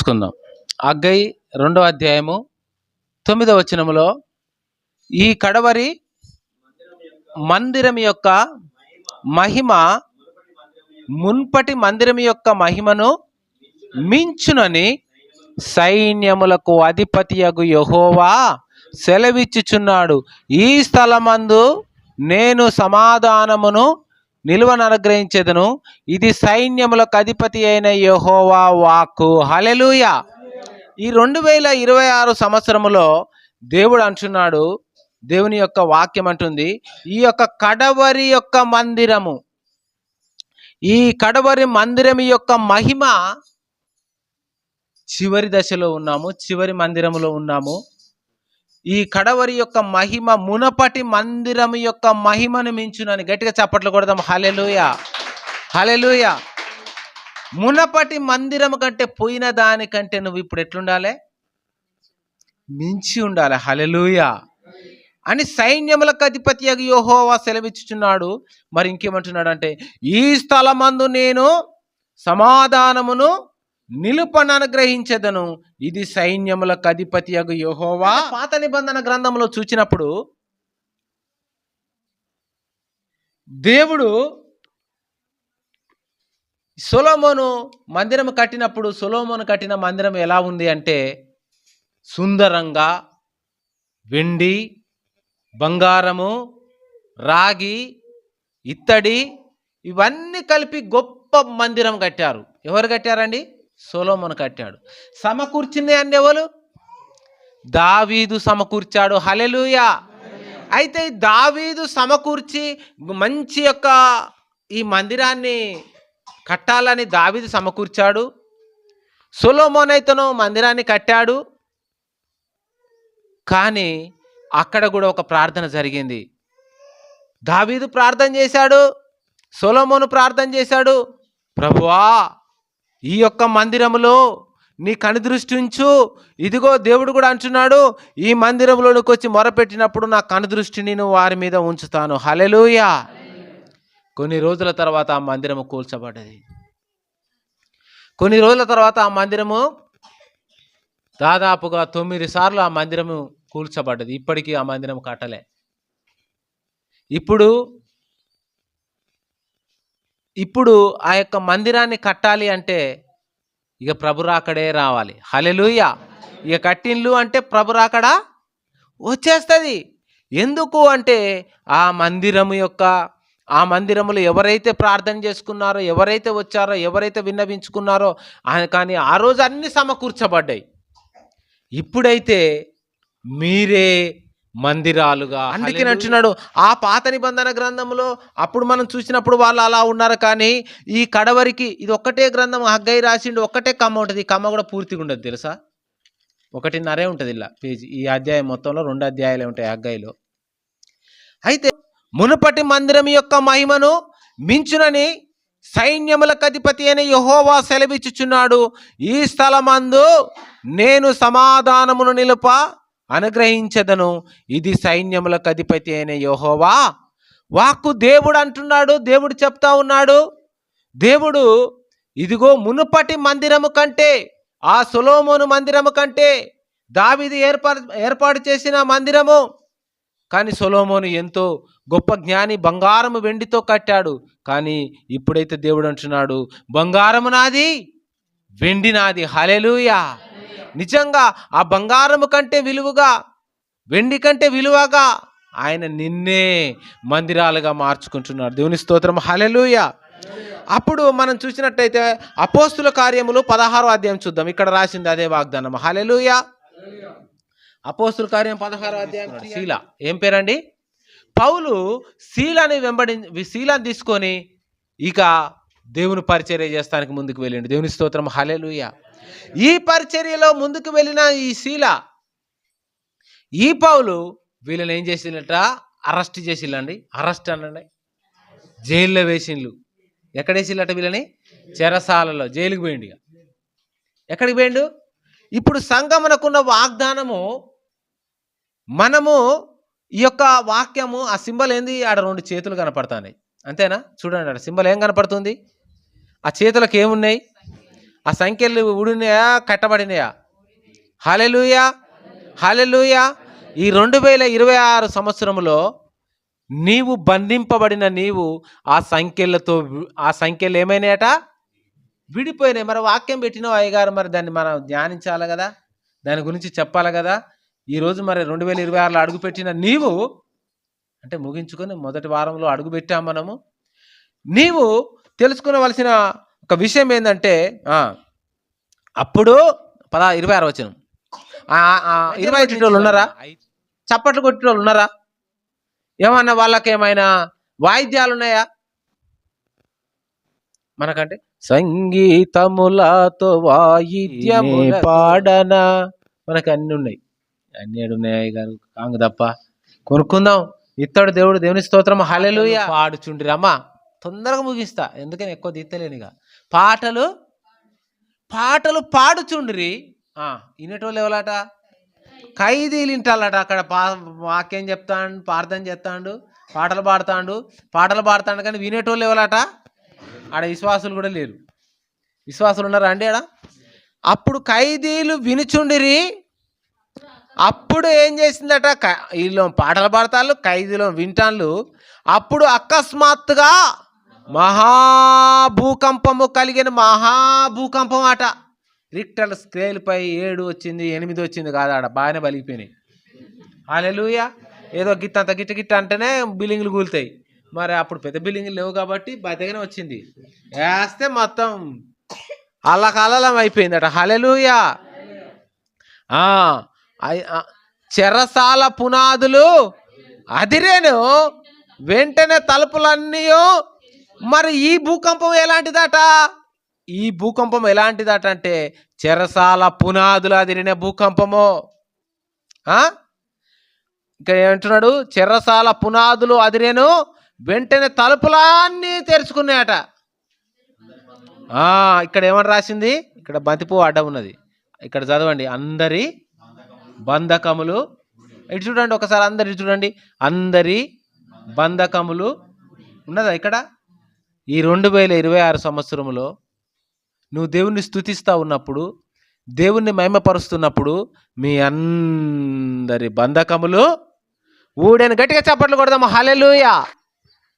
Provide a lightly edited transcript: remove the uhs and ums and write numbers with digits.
తీసుకుందాం. హగ్గయి 2వ అధ్యాయము 9వ వచనములో ఈ కడవరి మందిరం యొక్క మహిమ మున్పటి మందిరం యొక్క మహిమను మించునని సైన్యములకు అధిపతియగు యెహోవా సెలవిచ్చుచున్నాడు. ఈ స్థలమందు నేను సమాధానమును నిలువననుగ్రహించెదను. ఇది సైన్యములకు అధిపతి అయిన యెహోవా వాక్కు. హల్లెలూయా. ఈ 2026 సంవత్సరములో దేవుడు అంటున్నాడు, దేవుని యొక్క వాక్యం అంటుంది, ఈ యొక్క కడవరి యొక్క మందిరము, ఈ కడవరి మందిరం యొక్క మహిమ చివరి దశలో ఉన్నాము, చివరి మందిరములో ఉన్నాము. ఈ కడవరి యొక్క మహిమ మునపటి మందిరం యొక్క మహిమను మించునని గట్టిగా చప్పట్లు కొడదాం. హల్లెలూయా, హల్లెలూయా. మునపటి మందిరం కంటే పోయిన దానికంటే నువ్వు ఇప్పుడు ఎట్లుండాలి? మించి ఉండాలి. హల్లెలూయా అని సైన్యములకు అధిపతి యెహోవా సెలవిచ్చుచున్నాడు. మరి ఇంకేమంటున్నాడు అంటే, ఈ స్థలమందు నేను సమాధానమును నిలుపననుగ్రహించెదను. ఇది సైన్యములకు అధిపతి యెహోవా. పాత నిబంధన గ్రంథంలో చూచినప్పుడు దేవుడు సొలొమోను మందిరం కట్టినప్పుడు, సొలొమోను కట్టిన మందిరం ఎలా ఉంది అంటే సుందరంగా వెండి, బంగారము, రాగి, ఇత్తడి ఇవన్నీ కలిపి గొప్ప మందిరం కట్టారు. ఎవరు కట్టారండి? సొలొమోను కట్టాడు. సమకూర్చింది అన్ని ఎవరు? దావీదు సమకూర్చాడు. హల్లెలూయా. అయితే దావీదు సమకూర్చి మంచి యొక్క ఈ మందిరాన్ని కట్టాలని దావీదు సమకూర్చాడు. సొలొమోను అయితేనో మందిరాన్ని కట్టాడు. కానీ అక్కడ కూడా ఒక ప్రార్థన జరిగింది. దావీదు ప్రార్థన చేశాడు, సొలొమోను ప్రార్థన చేశాడు. ప్రభువా, ఈ యొక్క మందిరములో నీ కనుదృష్టి ఉంచు. ఇదిగో దేవుడు కూడా అంటున్నాడు, ఈ మందిరంలోనికి వచ్చి మొరపెట్టినప్పుడు నా కనుదృష్టిని నేను వారి మీద ఉంచుతాను. హల్లెలూయా. కొన్ని రోజుల తర్వాత ఆ మందిరము కూల్చబడ్డది. కొన్ని రోజుల తర్వాత ఆ మందిరము దాదాపుగా 9 సార్లు ఆ మందిరము కూల్చబడ్డది. ఇప్పటికీ ఆ మందిరం కట్టలే. ఇప్పుడు ఆ యొక్క మందిరాన్ని కట్టాలి అంటే ఇక ప్రభు రాకడే రావాలి. హల్లెలూయా. ఇక కట్టిన్లు అంటే ప్రభు రాకడా వచ్చేస్తుంది. ఎందుకు అంటే ఆ మందిరములో ఎవరైతే ప్రార్థన చేసుకున్నారో, ఎవరైతే వచ్చారో, ఎవరైతే విన్నవించుకున్నారో కానీ ఆ రోజు అన్ని సమకూర్చబడ్డాయి. ఇప్పుడైతే మీరే మందిరాలుగా. అందుకే అంటున్నాడు, ఆ పాత నిబంధన గ్రంథంలో అప్పుడు మనం చూసినప్పుడు వాళ్ళు అలా ఉన్నారు. కానీ ఈ కడవరికి ఇది ఒక్కటే గ్రంథం హగ్గయి రాసిండు, ఒక్కటే కమ్మ ఉంటుంది. ఈ కమ్మ కూడా పూర్తిగా ఉండదు తెలుసా, 1.5 ఉంటుంది ఇలా పేజీ. ఈ అధ్యాయం మొత్తంలో 2 అధ్యాయాలే ఉంటాయి హగ్గయిలో. అయితే మునుపటి మందిరం యొక్క మహిమను మించునని సైన్యములకు అధిపతి అయిన యెహోవా సెలవిచ్చుచున్నాడు. ఈ స్థలమందు నేను సమాధానమును నిలుప అనుగ్రహించెదను. ఇది సైన్యములకు అధిపతి అయిన యెహోవా వాక్కు. దేవుడు అంటున్నాడు, దేవుడు చెప్తా ఉన్నాడు, దేవుడు ఇదిగో మునుపటి మందిరము కంటే, ఆ సొలొమోను మందిరము కంటే, దావీదు ఏర్పాటు చేసిన మందిరము, కానీ సొలొమోను ఎంతో గొప్ప జ్ఞాని, బంగారము వెండితో కట్టాడు. కానీ ఇప్పుడైతే దేవుడు అంటున్నాడు, బంగారము నాది, వెండి నాది. హల్లెలూయా. నిజంగా ఆ బంగారము కంటే విలువగా, వెండి కంటే విలువగా ఆయన నిన్నే మందిరాలుగా మార్చుకుంటున్నాడు. దేవుని స్తోత్రం. హల్లెలూయా. అప్పుడు మనం చూసినట్టయితే అపోస్తుల కార్యములు 16వ అధ్యాయం చూద్దాం. ఇక్కడ రాసింది అదే వాగ్దానం. హల్లెలూయా. అపోస్తుల కార్యం 16వ అధ్యాయం. శీల ఏం పేరండి? పౌలు శీలాన్ని తీసుకొని ఇక దేవుని పరిచర్య చేస్తానికి ముందుకు వెళ్ళిండు. దేవుని స్తోత్రం. హల్లెలూయా. ఈ పరిచర్యలో ముందుకు వెళ్ళిన ఈ శీల, ఈ పౌలు వీళ్ళని ఏం చేసిందట? అరెస్ట్ చేసిండండి. అరెస్ట్ అనండి, జైల్లో వేసిండ్లు. ఎక్కడ వేసిండట వీళ్ళని? చెరసాలలో. జైలుకి పోయిండు. ఎక్కడికి పోయిండు? ఇప్పుడు సంగమునకున్న వాగ్దానము, మనము ఈ యొక్క వాక్యము, ఆ సింబల్ ఏంది? ఆడ 2 చేతులు కనపడుతున్నాయి, అంతేనా? చూడండి, ఆడ సింబల్ ఏం కనపడుతుంది? ఆ చేతులకు ఏమున్నాయి? ఆ సంఖ్యలు ఊడినాయా కట్టబడినాయా? హల్లెలూయా, హల్లెలూయా. ఈ 2026 సంవత్సరంలో నీవు బంధింపబడిన నీవు ఆ సంఖ్యలు ఏమైనాయట? విడిపోయినాయి. మరి వాక్యం పెట్టినావు అయ్యగారు, మరి దాన్ని మనం ధ్యానించాలి కదా, దాని గురించి చెప్పాలి కదా. ఈరోజు మరి 2026లో అడుగుపెట్టిన నీవు అంటే ముగించుకొని మొదటి వారంలో అడుగుపెట్టాం మనము. నీవు తెలుసుకునవలసిన ఒక విషయం ఏంటంటే అప్పుడు 26 వచనం 25 వాళ్ళు ఉన్నారా? చప్పట్లు కొట్టిన వాళ్ళు ఉన్నారా? ఏమన్నా వాళ్ళకి ఏమైనా వాయిద్యాలు ఉన్నాయా? మనకంటే సంగీతములతో వాయిద్యము పాడనా, మనకి అన్ని ఉన్నాయి. అన్ని ఏడున్నాయి గారు కాంగు తప్ప. కొనుక్కుందాం, ఇత్తడు దేవుడు, దేవుని స్తోత్రం, హల్లెలూయా. పాడుచుండ్రి అమ్మా, తొందరగా ముగిస్తా ఎందుకని ఎక్కువ తీస్తలేనిగా. పాటలు పాడుచుండ్రి. వినేటోళ్ళు ఎవరట? ఖైదీలు వింటాలట. అక్కడ వాక్యం చెప్తాడు, ప్రార్థన చేస్తాడు, పాటలు పాడతాడు కానీ వినేటోళ్ళు ఎవరట? ఆడ విశ్వాసులు కూడా లేరు. విశ్వాసులు ఉన్నారా అండి ఆడ? అప్పుడు ఖైదీలు వినుచుండిరి. అప్పుడు ఏం చేసిందట? వీళ్ళు పాటలు పాడతాళ్ళు, ఖైదీలు వింటాళ్ళు. అప్పుడు అకస్మాత్తుగా మహాభూకంపము కలిగిన మహాభూకంపం అట. రిక్టర్ స్కేల్ పై 7 వచ్చింది, 8 వచ్చింది కాదు, ఆడ బాగానే బలిగిపోయినాయి. హల్లెలూయా. ఏదో గిత్తంత గిట్ట అంటేనే బిల్డింగ్లు కూలుతాయి. మరి అప్పుడు పెద్ద బిల్డింగ్లు లేవు కాబట్టి బతిగానే వచ్చింది. వేస్తే మొత్తం అల్లకల్లం అయిపోయిందట. హల్లెలూయా. చెరసాల పునాదులు అదిరేను, వెంటనే తలుపులన్నీ. మరి ఈ భూకంపం ఎలాంటిదట అంటే చెరసాల పునాదులు అదిరిన భూకంపము. ఇక్కడ ఏమంటున్నాడు? చెరసాల పునాదులు అదిరేను, వెంటనే తలుపులన్నీ తెరుచుకున్నాయట. ఇక్కడ ఏమని రాసింది? ఇక్కడ బంతిపూ అడ్డం ఉన్నది, ఇక్కడ చదవండి. అందరి బంధకములు, ఇటు చూడండి ఒకసారి, అందరి చూడండి, అందరి బంధకములు ఉన్నదా ఇక్కడ? ఈ 2026 సంవత్సరంలో నువ్వు దేవుణ్ణి స్తుతిస్తూ ఉన్నప్పుడు, దేవుణ్ణి మహిమపరుస్తున్నప్పుడు మీ అందరి బంధకములు ఊడని. గట్టిగా చప్పట్లు కొడదాము, హల్లెలూయా.